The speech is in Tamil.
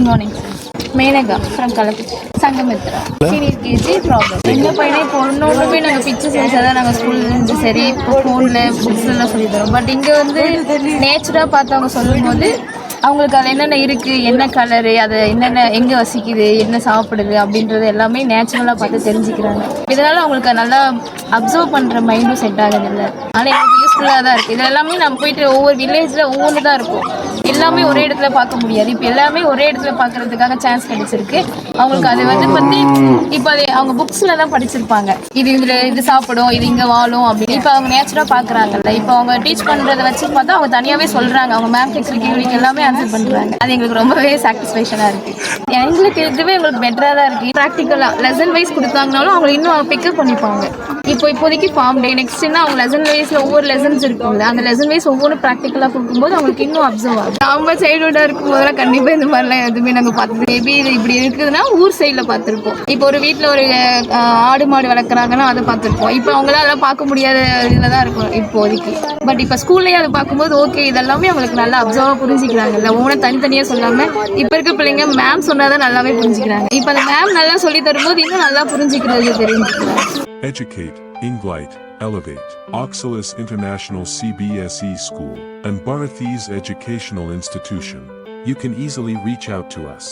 Good morning sir. Menaka from Kalakkutti Sanghamitra senior KG problem. எங்கள் பையனை இப்போ ஒன்றுமே நாங்கள் பிக்சர்ஸ் வச்சா தான் நாங்கள் ஸ்கூல்லேருந்து சரி இப்போ ஃபோனில் புக்ஸ்லாம் சொல்லி தரோம். பட் இங்கே வந்து நேச்சராக பார்த்து அவங்க சொல்லும்போது அவங்களுக்கு அது என்னென்ன இருக்குது, என்ன கலரு, அது என்னென்ன எங்கே வசிக்குது, என்ன சாப்பிடுது அப்படின்றது எல்லாமே நேச்சுரலாக பார்த்து தெரிஞ்சுக்கிறாங்க. இதனால் அவங்களுக்கு நல்லா அப்சர்வ் பண்ணுற மைண்டும் செட் ஆகுதில்லை. ஆனால் எனக்கு யூஸ்ஃபுல்லாக தான் இருக்குது. இது எல்லாமே நம்ம போயிட்டு ஒவ்வொரு வில்லேஜில் ஒவ்வொன்று தான் இருக்கும். எல்லாமே ஒரே இடத்துல பார்க்க முடியாது. இப்போ எல்லாமே ஒரே இடத்துல பார்க்கறதுக்காக சான்ஸ் கிடைச்சிருக்கு அவங்களுக்கு. அது வந்து பற்றி இப்போ அது அவங்க புக்ஸில் தான் படிச்சிருப்பாங்க. இதில் இது சாப்பிடும், இது இங்கே வாழும் அப்படின்னு. இப்போ அவங்க நேச்சுராக பார்க்குறாங்கல்ல. இப்போ அவங்க டீச் பண்ணுறதை வச்சு பார்த்தா அவங்க தனியாகவே சொல்கிறாங்க. அவங்க மேம் கேட்குற கேள்விக்கு எல்லாமே ஆன்சர் பண்ணுறாங்க. அது எங்களுக்கு ரொம்பவே சாட்டிஸ்ஃபேக்ஷனாக இருக்குது. எங்களுக்கு இதுவே எங்களுக்கு பெட்டராக தான் இருக்குது. ப்ராக்டிக்கலாக லெசன் வைஸ் கொடுத்தாங்கனாலும் அவங்க இன்னும் பிக்கப் பண்ணிப்பாங்க. இப்போதைக்கு ஃபார்ம் டே நெக்ஸ்ட்னா அவங்க லெசன் வைஸில் ஒவ்வொரு லெசன்ஸ் இருக்கும்ல, அந்த லெசன் வைஸ் ஒவ்வொரு ப்ராக்டிக்கலாக கொடுக்கும்போது அவங்களுக்கு இன்னும் அப்சர்வ் ஆகும். நம்ம சைல்டுஹுட்டாக இருக்கும் போதெல்லாம் கண்டிப்பாக இந்த மாதிரிலாம் எதுவுமே நாங்கள் பார்த்தது. மேபி இது இப்படி இருக்குதுன்னா ஊர் சைடில் பார்த்துருப்போம். இப்போ ஒரு வீட்டில் ஒரு ஆடு மாடு வளர்க்குறாங்கன்னா அதை பார்த்துருப்போம். இப்போ அவங்களாம் அதெல்லாம் பார்க்க முடியாத இதில் தான் இருக்கும் இப்போதைக்கு. பட் இப்போ ஸ்கூல்லேயே அதை பார்க்கும்போது ஓகே இதெல்லாமே அவங்களுக்கு நல்லா அப்சர்வாக புரிஞ்சிக்கிறாங்கல்ல. ஒவ்வொன்றும் தனித்தனியாக சொல்லாமல் இப்போ இருக்க பிள்ளைங்க மேம் சொன்னால் தான் நல்லாவே புரிஞ்சுக்கிறாங்க. இப்போ அந்த மேம் நல்லா சொல்லி தரும்போது இன்னும் நல்லா புரிஞ்சுக்கிறது தெரிஞ்சுக்கிறாங்க. Educate, Englight, Elevate, Oxalis International CBSE School, and Bharathis Educational Institution. You can easily reach out to us.